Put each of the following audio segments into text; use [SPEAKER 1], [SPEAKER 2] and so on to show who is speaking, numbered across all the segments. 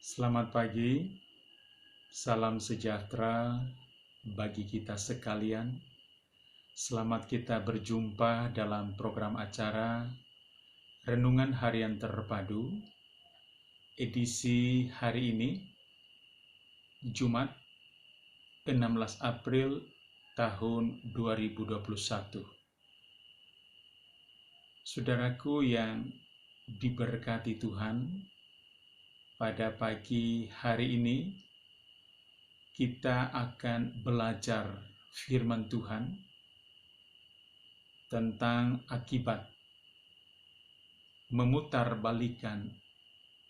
[SPEAKER 1] Selamat pagi, salam sejahtera bagi kita sekalian. Selamat kita berjumpa dalam program acara Renungan Harian Terpadu, edisi hari ini, Jumat 16 April tahun 2021. Saudaraku yang diberkati Tuhan, pada pagi hari ini kita akan belajar firman Tuhan tentang akibat memutarbalikkan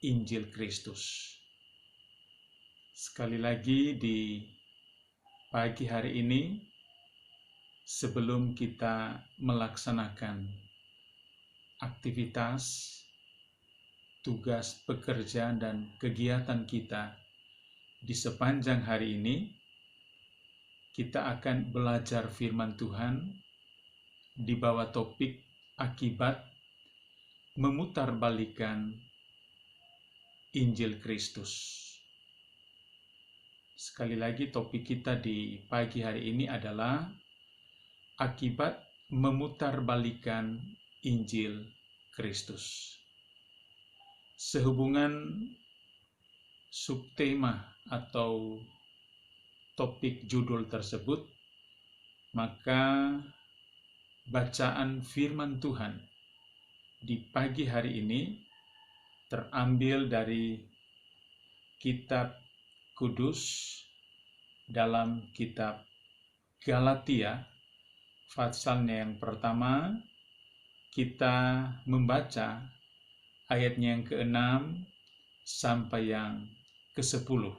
[SPEAKER 1] Injil Kristus. Sekali lagi di pagi hari ini, sebelum kita melaksanakan aktivitas, tugas pekerjaan dan kegiatan kita di sepanjang hari ini, kita akan belajar firman Tuhan di bawah topik akibat memutarbalikkan Injil Kristus. Sekali lagi, topik kita di pagi hari ini adalah akibat memutarbalikkan Injil Kristus. Sehubungan subtema atau topik judul tersebut, maka bacaan firman Tuhan di pagi hari ini terambil dari kitab kudus dalam kitab Galatia, pasalnya yang pertama. Kita membaca ayatnya yang ke-6 sampai yang ke-10.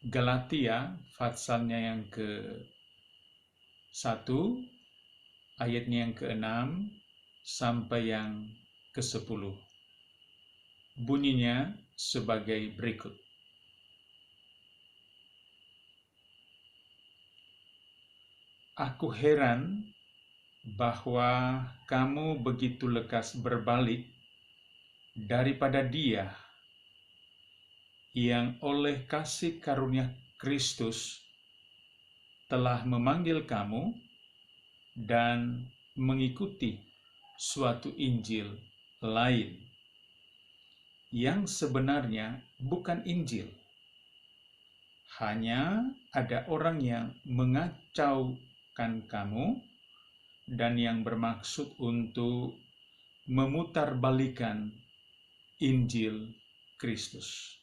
[SPEAKER 1] Galatia, pasalnya yang ke-1, ayatnya yang ke-6 sampai yang ke-10. Bunyinya sebagai berikut. Aku heran bahwa kamu begitu lekas berbalik daripada Dia yang oleh kasih karunia Kristus telah memanggil kamu dan mengikuti suatu Injil lain yang sebenarnya bukan Injil. Hanya ada orang yang mengacaukan kamu dan yang bermaksud untuk memutarbalikkan Injil Kristus.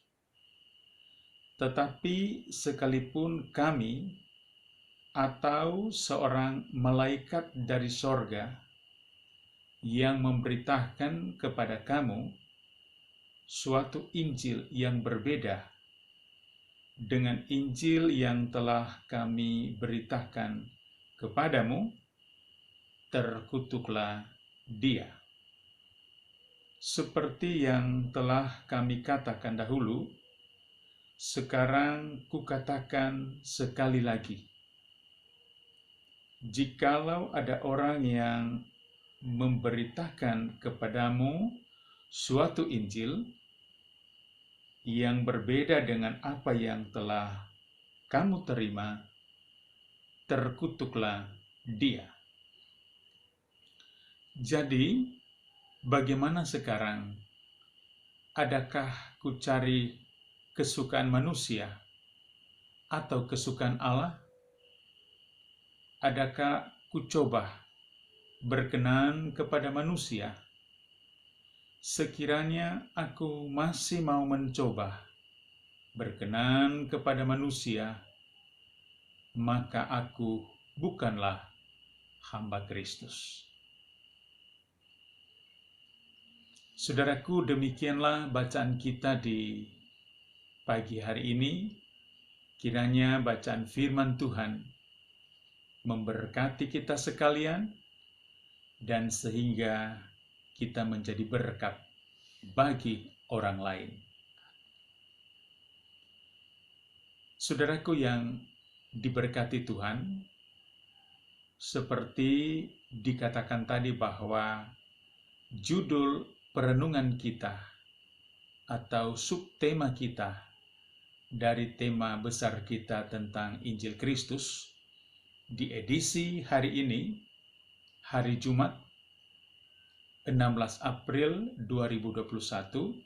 [SPEAKER 1] Tetapi sekalipun kami atau seorang malaikat dari sorga yang memberitakan kepada kamu suatu Injil yang berbeda dengan Injil yang telah kami beritakan kepadamu, terkutuklah dia. Seperti yang telah kami katakan dahulu, sekarang kukatakan sekali lagi. Jikalau ada orang yang memberitakan kepadamu suatu Injil yang berbeda dengan apa yang telah kamu terima, terkutuklah dia. Jadi, bagaimana sekarang? Adakah ku cari kesukaan manusia atau kesukaan Allah? Adakah ku coba berkenan kepada manusia? Sekiranya aku masih mau mencoba berkenan kepada manusia, maka aku bukanlah hamba Kristus. Saudaraku, demikianlah bacaan kita di pagi hari ini. Kiranya bacaan firman Tuhan memberkati kita sekalian, dan sehingga kita menjadi berkat bagi orang lain. Saudaraku yang diberkati Tuhan, seperti dikatakan tadi bahwa judul perenungan kita atau subtema kita dari tema besar kita tentang Injil Kristus di edisi hari ini, hari Jumat 16 April 2021,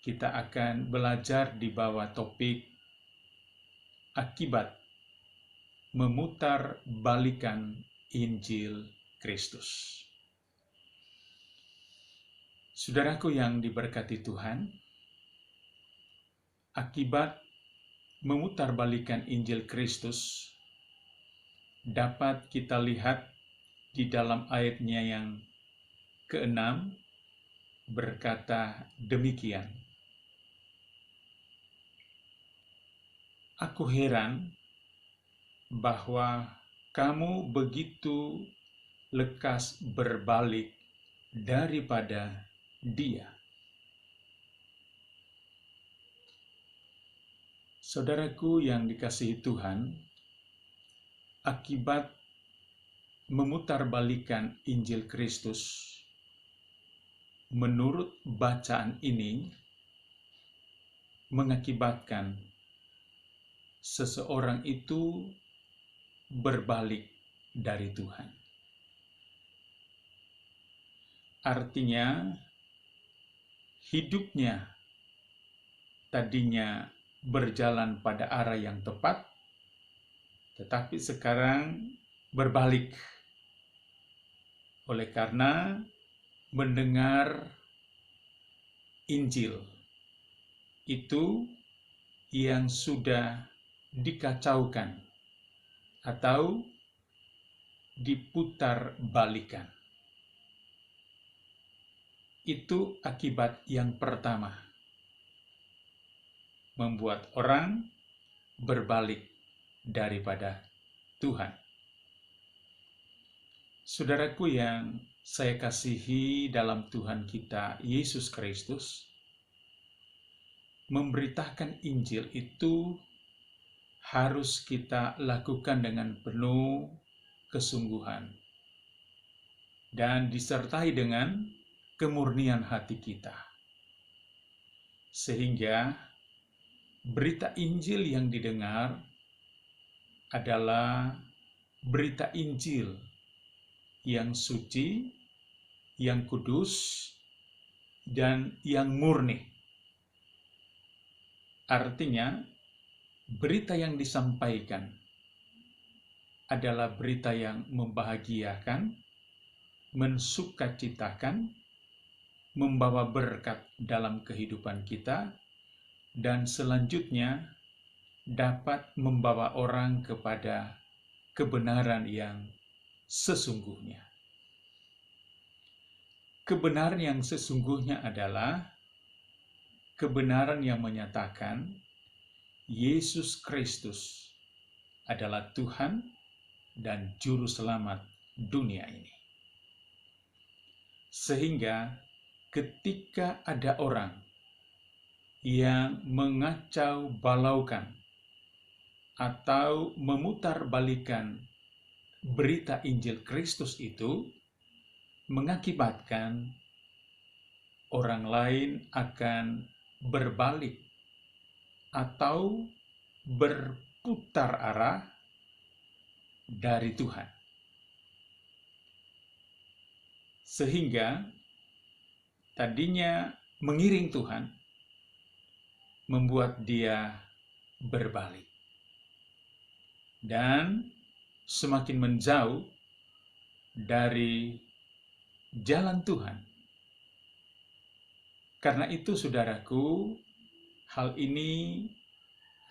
[SPEAKER 1] kita akan belajar di bawah topik akibat memutar balikan Injil Kristus. Saudaraku yang diberkati Tuhan, akibat memutarbalikkan Injil Kristus dapat kita lihat di dalam ayatnya yang ke-6 berkata demikian. Aku heran bahwa kamu begitu lekas berbalik daripada Dia. Saudaraku yang dikasihi Tuhan, akibat memutarbalikkan Injil Kristus, menurut bacaan ini, mengakibatkan seseorang itu berbalik dari Tuhan. Artinya, hidupnya tadinya berjalan pada arah yang tepat, tetapi sekarang berbalik. Oleh karena mendengar Injil itu yang sudah dikacaukan atau diputar balikan. Itu akibat yang pertama, membuat orang berbalik daripada Tuhan. Saudaraku yang saya kasihi dalam Tuhan kita Yesus Kristus, memberitakan Injil itu harus kita lakukan dengan penuh kesungguhan dan disertai dengan kemurnian hati kita. Sehingga berita Injil yang didengar adalah berita Injil yang suci, yang kudus, dan yang murni. Artinya, berita yang disampaikan adalah berita yang membahagiakan, mensukacitakan, membawa berkat dalam kehidupan kita, dan selanjutnya dapat membawa orang kepada kebenaran yang sesungguhnya. Kebenaran yang sesungguhnya adalah kebenaran yang menyatakan Yesus Kristus adalah Tuhan dan Juru Selamat dunia ini. Sehingga ketika ada orang yang mengacau balaukan atau memutarbalikkan berita Injil Kristus itu, mengakibatkan orang lain akan berbalik atau berputar arah dari Tuhan. Sehingga tadinya mengiring Tuhan, membuat dia berbalik dan semakin menjauh dari jalan Tuhan. Karena itu, saudaraku, hal ini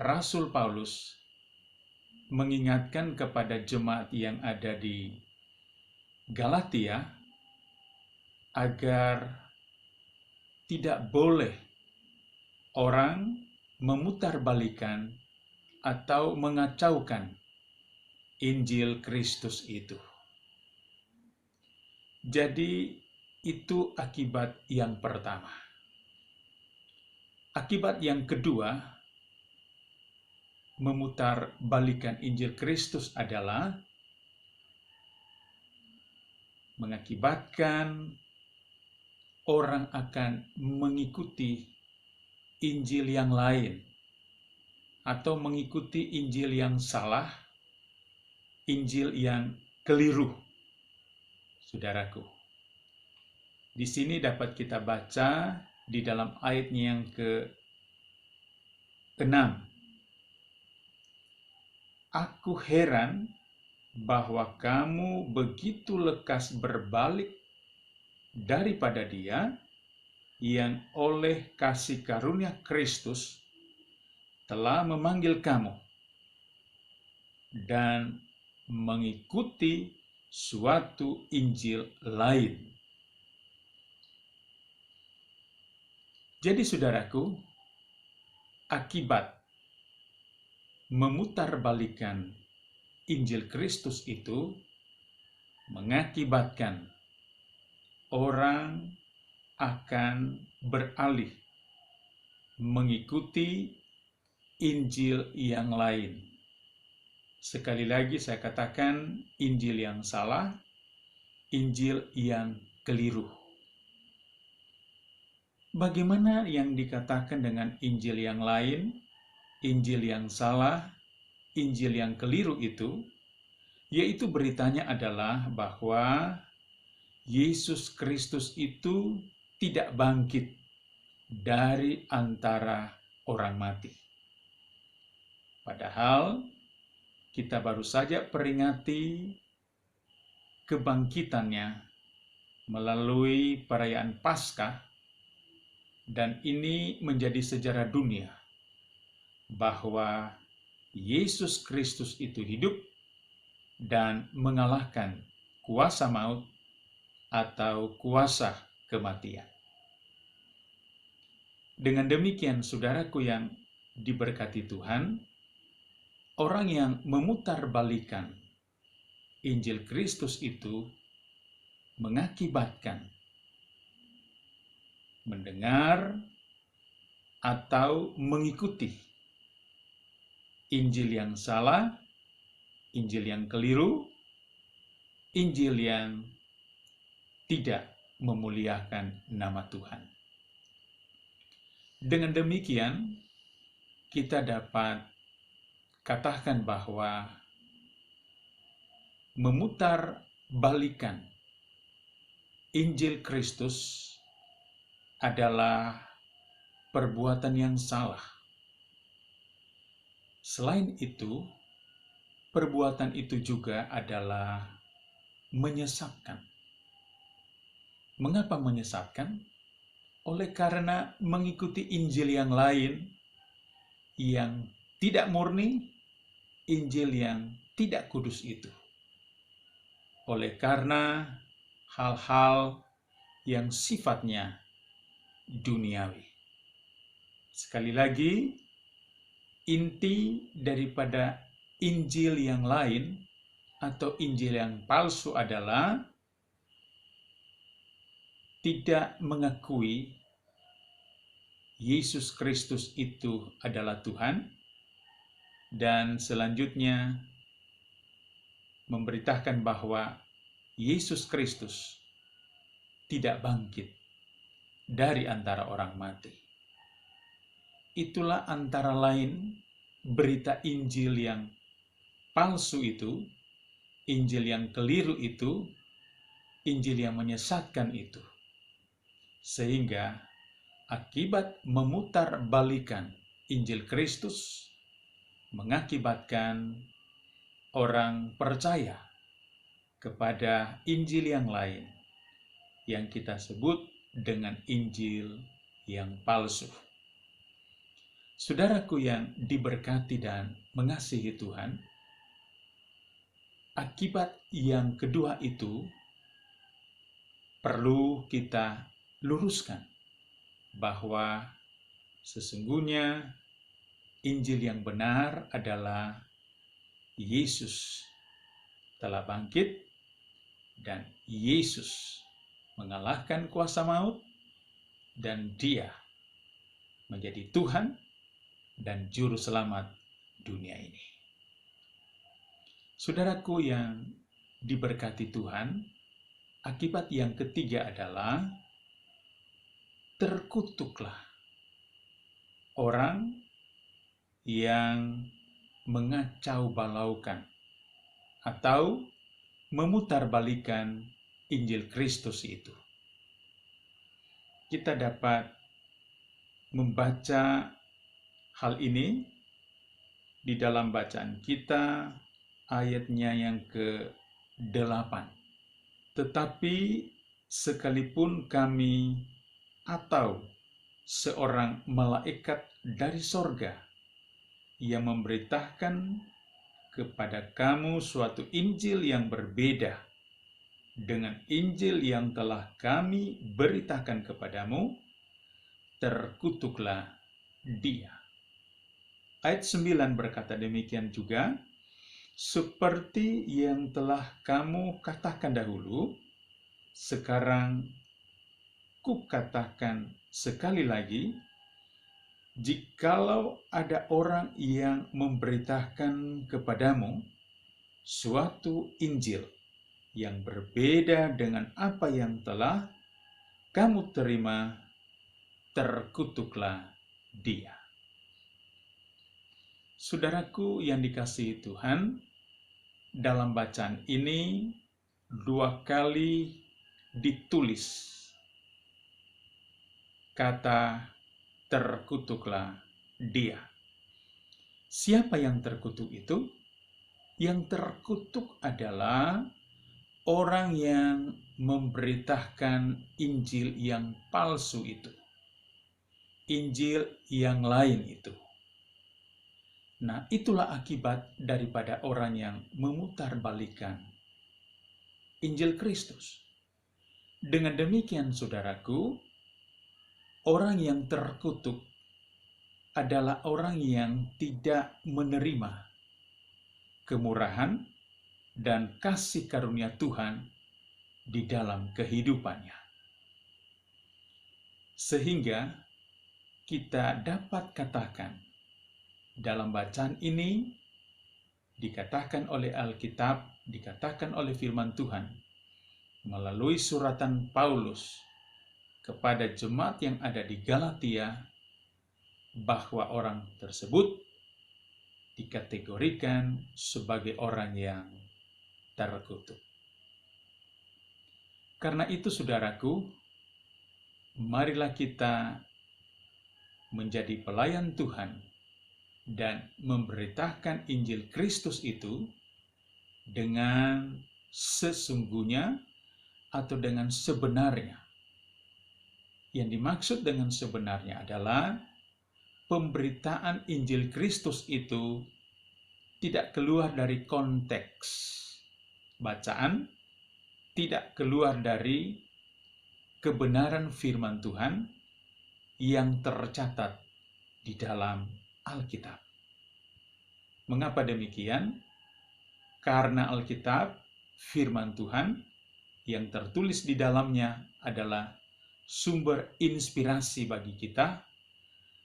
[SPEAKER 1] Rasul Paulus mengingatkan kepada jemaat yang ada di Galatia agar tidak boleh orang memutarbalikkan atau mengacaukan Injil Kristus itu. Jadi itu akibat yang pertama. Akibat yang kedua, memutarbalikkan Injil Kristus adalah mengakibatkan orang akan mengikuti Injil yang lain atau mengikuti Injil yang salah, Injil yang keliru. Saudaraku, di sini dapat kita baca di dalam ayatnya yang ke-6. Aku heran bahwa kamu begitu lekas berbalik daripada Dia yang oleh kasih karunia Kristus telah memanggil kamu dan mengikuti suatu Injil lain. Jadi saudaraku, akibat memutarbalikkan Injil Kristus itu mengakibatkan orang akan beralih mengikuti Injil yang lain. Sekali lagi saya katakan, Injil yang salah, Injil yang keliru. Bagaimana yang dikatakan dengan Injil yang lain, Injil yang salah, Injil yang keliru itu? Yaitu beritanya adalah bahwa Yesus Kristus itu tidak bangkit dari antara orang mati. Padahal kita baru saja peringati kebangkitannya melalui perayaan Paskah, dan ini menjadi sejarah dunia bahwa Yesus Kristus itu hidup dan mengalahkan kuasa maut atau kuasa kematian. Dengan demikian, saudaraku yang diberkati Tuhan, orang yang memutarbalikkan Injil Kristus itu mengakibatkan mendengar atau mengikuti Injil yang salah, Injil yang keliru, Injil yang tidak memuliakan nama Tuhan. Dengan demikian, kita dapat katakan bahwa memutarbalikkan Injil Kristus adalah perbuatan yang salah. Selain itu, perbuatan itu juga adalah menyesatkan. Mengapa menyesatkan? Oleh karena mengikuti Injil yang lain yang tidak murni, Injil yang tidak kudus itu. Oleh karena hal-hal yang sifatnya duniawi. Sekali lagi, inti daripada Injil yang lain atau Injil yang palsu adalah tidak mengakui Yesus Kristus itu adalah Tuhan, dan selanjutnya memberitakan bahwa Yesus Kristus tidak bangkit dari antara orang mati. Itulah antara lain berita Injil yang palsu itu, Injil yang keliru itu, Injil yang menyesatkan itu. Sehingga akibat memutarbalikkan Injil Kristus mengakibatkan orang percaya kepada Injil yang lain yang kita sebut dengan Injil yang palsu. Saudaraku yang diberkati dan mengasihi Tuhan, akibat yang kedua itu perlu kita luruskan bahwa sesungguhnya Injil yang benar adalah Yesus telah bangkit dan Yesus mengalahkan kuasa maut dan Dia menjadi Tuhan dan juru selamat dunia ini. Saudaraku yang diberkati Tuhan, akibat yang ketiga adalah terkutuklah orang yang mengacau balaukan atau memutarbalikkan Injil Kristus itu. Kita dapat membaca hal ini di dalam bacaan kita ayatnya yang ke-8. Tetapi sekalipun kami atau seorang malaikat dari sorga yang memberitakan kepada kamu suatu Injil yang berbeda dengan Injil yang telah kami beritakan kepadamu, terkutuklah dia. Ayat 9 berkata demikian juga, seperti yang telah kamu katakan dahulu, sekarang kukatakan sekali lagi, jikalau ada orang yang memberitakan kepadamu suatu Injil yang berbeda dengan apa yang telah kamu terima, terkutuklah dia. Saudaraku yang dikasihi Tuhan, dalam bacaan ini 2 kali ditulis kata terkutuklah dia. Siapa yang terkutuk itu? Yang terkutuk adalah orang yang memberitakan Injil yang palsu itu. Injil yang lain itu. Nah, itulah akibat daripada orang yang memutarbalikkan Injil Kristus. Dengan demikian, saudaraku, orang yang terkutuk adalah orang yang tidak menerima kemurahan dan kasih karunia Tuhan di dalam kehidupannya. Sehingga kita dapat katakan dalam bacaan ini dikatakan oleh Alkitab, dikatakan oleh firman Tuhan melalui suratan Paulus kepada jemaat yang ada di Galatia, bahwa orang tersebut dikategorikan sebagai orang yang terkutuk. Karena itu, saudaraku, marilah kita menjadi pelayan Tuhan dan memberitakan Injil Kristus itu dengan sesungguhnya atau dengan sebenarnya. Yang dimaksud dengan sebenarnya adalah pemberitaan Injil Kristus itu tidak keluar dari konteks bacaan, tidak keluar dari kebenaran firman Tuhan yang tercatat di dalam Alkitab. Mengapa demikian? Karena Alkitab, firman Tuhan yang tertulis di dalamnya adalah sumber inspirasi bagi kita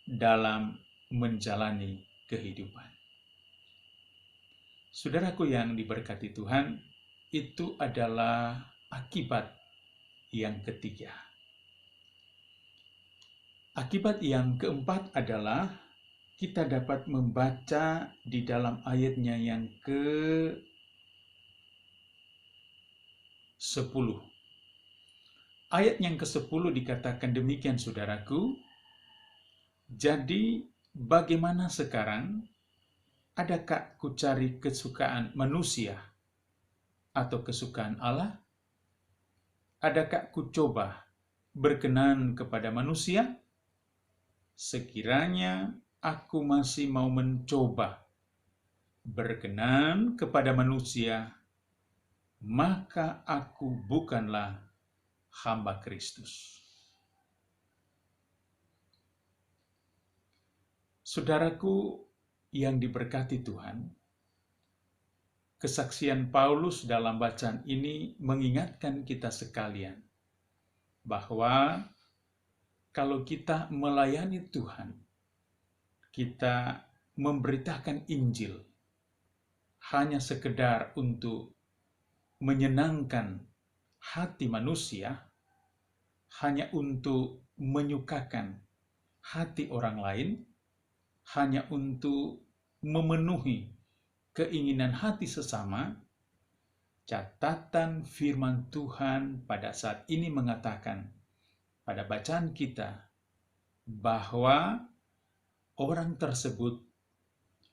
[SPEAKER 1] dalam menjalani kehidupan. Saudaraku yang diberkati Tuhan, itu adalah akibat yang ketiga. Akibat yang keempat adalah kita dapat membaca di dalam ayatnya yang ke-10. Ayat yang ke-10 dikatakan demikian, saudaraku. Jadi bagaimana sekarang? Adakah kucari kesukaan manusia atau kesukaan Allah? Adakah kucoba berkenan kepada manusia? Sekiranya aku masih mau mencoba berkenan kepada manusia, maka aku bukanlah hamba Kristus. Saudaraku yang diberkati Tuhan, kesaksian Paulus dalam bacaan ini mengingatkan kita sekalian bahwa kalau kita melayani Tuhan, kita memberitakan Injil hanya sekedar untuk menyenangkan hati manusia, hanya untuk menyukakan hati orang lain, hanya untuk memenuhi keinginan hati sesama, catatan firman Tuhan pada saat ini mengatakan pada bacaan kita bahwa orang tersebut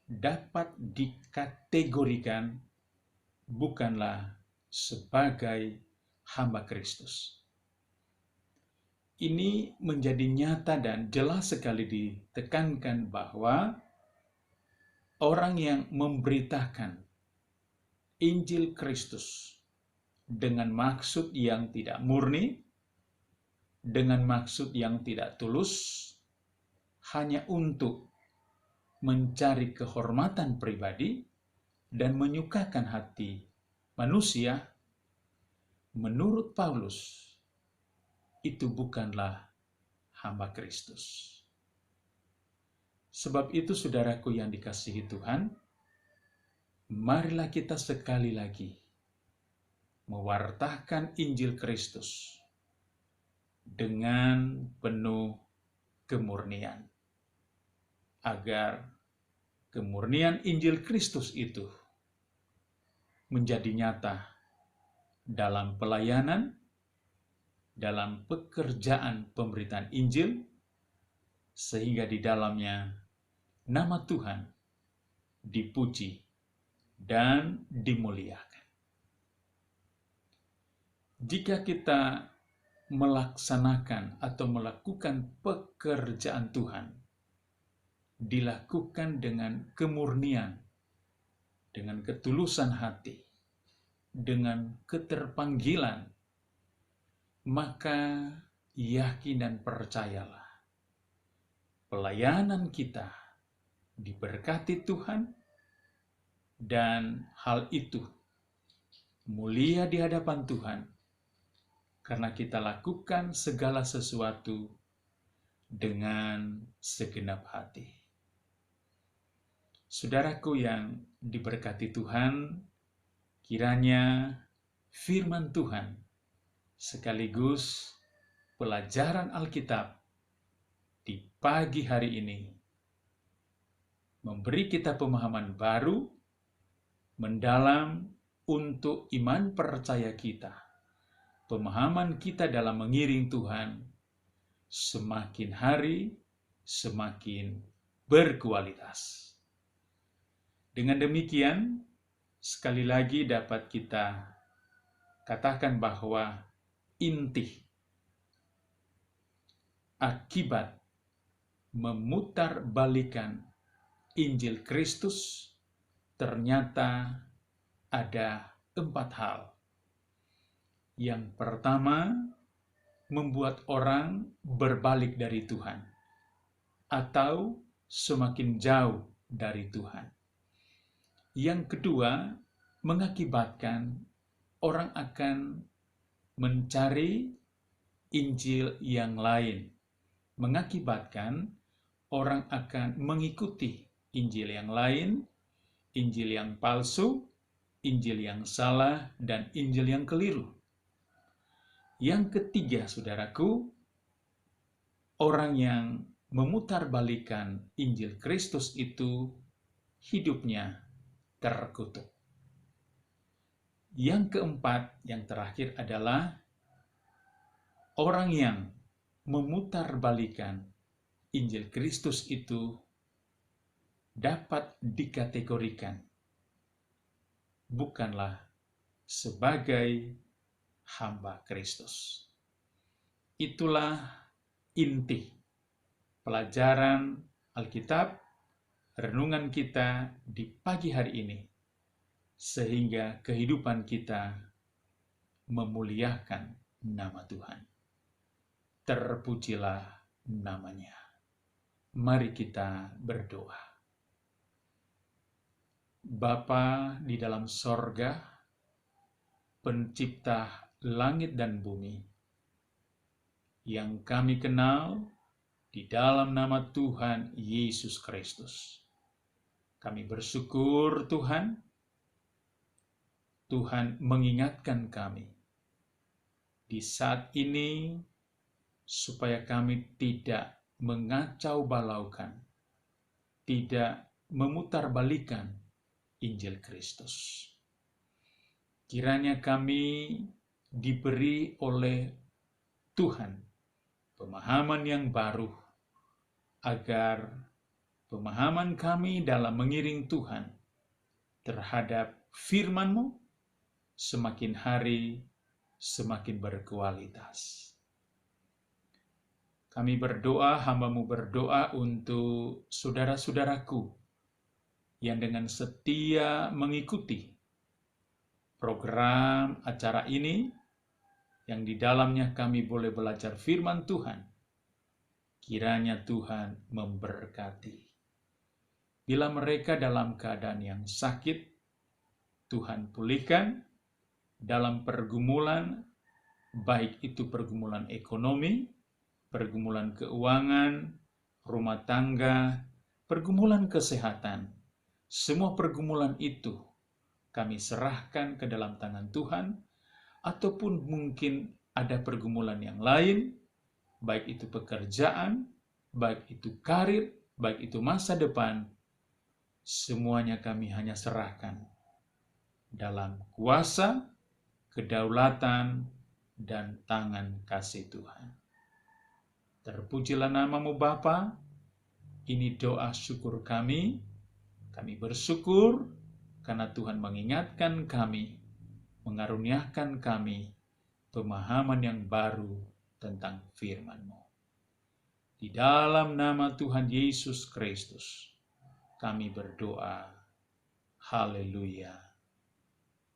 [SPEAKER 1] dapat dikategorikan bukanlah sebagai hamba Kristus. Ini menjadi nyata dan jelas sekali ditekankan bahwa orang yang memberitakan Injil Kristus dengan maksud yang tidak murni, dengan maksud yang tidak tulus, hanya untuk mencari kehormatan pribadi dan menyukakan hati manusia, menurut Paulus, itu bukanlah hamba Kristus. Sebab itu, saudaraku yang dikasihi Tuhan, marilah kita sekali lagi mewartakan Injil Kristus dengan penuh kemurnian, agar kemurnian Injil Kristus itu menjadi nyata dalam pelayanan, dalam pekerjaan pemberitaan Injil, sehingga di dalamnya nama Tuhan dipuji dan dimuliakan. Jika kita melaksanakan atau melakukan pekerjaan Tuhan, dilakukan dengan kemurnian, dengan ketulusan hati, dengan keterpanggilan, maka yakin dan percayalah, pelayanan kita diberkati Tuhan, dan hal itu mulia di hadapan Tuhan, karena kita lakukan segala sesuatu dengan segenap hati. Saudaraku yang diberkati Tuhan, kiranya firman Tuhan sekaligus pelajaran Alkitab di pagi hari ini memberi kita pemahaman baru, mendalam untuk iman percaya kita. Pemahaman kita dalam mengiring Tuhan semakin hari semakin berkualitas. Dengan demikian, sekali lagi dapat kita katakan bahwa inti akibat memutarbalikan Injil Kristus ternyata ada 4 hal. Yang pertama, membuat orang berbalik dari Tuhan atau semakin jauh dari Tuhan. Yang kedua, mengakibatkan orang akan mencari Injil yang lain. Mengakibatkan orang akan mengikuti Injil yang lain, Injil yang palsu, Injil yang salah, dan Injil yang keliru. Yang ketiga, saudaraku, orang yang memutarbalikkan Injil Kristus itu hidupnya terkutuk. Yang keempat, yang terakhir adalah orang yang memutarbalikkan Injil Kristus itu dapat dikategorikan bukanlah sebagai hamba Kristus. Itulah inti pelajaran Alkitab, renungan kita di pagi hari ini, sehingga kehidupan kita memuliakan nama Tuhan. Terpujilah namanya. Mari kita berdoa. Bapa di dalam sorga, pencipta langit dan bumi, yang kami kenal di dalam nama Tuhan Yesus Kristus. Kami bersyukur Tuhan, Tuhan mengingatkan kami di saat ini supaya kami tidak mengacau balaukan tidak memutarbalikkan Injil Kristus. Kiranya kami diberi oleh Tuhan pemahaman yang baru, agar pemahaman kami dalam mengiring Tuhan terhadap firman-Mu semakin hari semakin berkualitas. Kami berdoa, hamba-Mu berdoa untuk saudara-saudaraku yang dengan setia mengikuti program acara ini, yang di dalamnya kami boleh belajar firman Tuhan. Kiranya Tuhan memberkati. Bila mereka dalam keadaan yang sakit, Tuhan pulihkan. Dalam pergumulan, baik itu pergumulan ekonomi, pergumulan keuangan, rumah tangga, pergumulan kesehatan, semua pergumulan itu kami serahkan ke dalam tangan Tuhan, ataupun mungkin ada pergumulan yang lain, baik itu pekerjaan, baik itu karir, baik itu masa depan, semuanya kami hanya serahkan dalam kuasa, kedaulatan, dan tangan kasih Tuhan. Terpujilah nama-Mu Bapa. Ini doa syukur kami. Kami bersyukur karena Tuhan mengingatkan kami, mengaruniakan kami pemahaman yang baru tentang firman-Mu. Di dalam nama Tuhan Yesus Kristus, kami berdoa. Haleluya.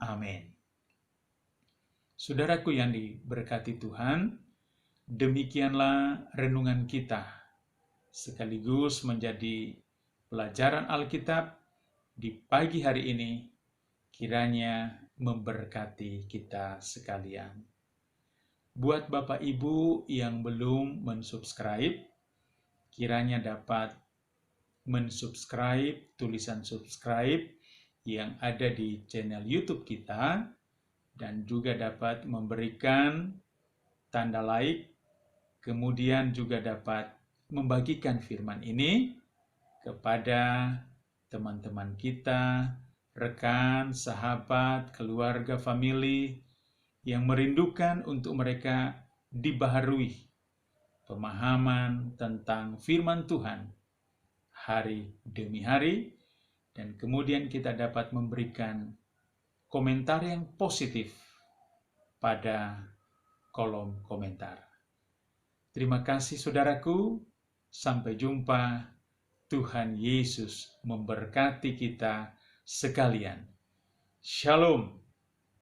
[SPEAKER 1] Amin. Saudaraku yang diberkati Tuhan, demikianlah renungan kita, sekaligus menjadi pelajaran Alkitab di pagi hari ini, kiranya memberkati kita sekalian. Buat Bapak Ibu yang belum mensubscribe, kiranya dapat mensubscribe, tulisan subscribe yang ada di channel YouTube kita, dan juga dapat memberikan tanda like, kemudian juga dapat membagikan firman ini kepada teman-teman kita, rekan, sahabat, keluarga, famili yang merindukan untuk mereka dibaharui pemahaman tentang firman Tuhan hari demi hari, dan kemudian kita dapat memberikan komentar yang positif pada kolom komentar. Terima kasih saudaraku, sampai jumpa. Tuhan Yesus memberkati kita sekalian. Shalom.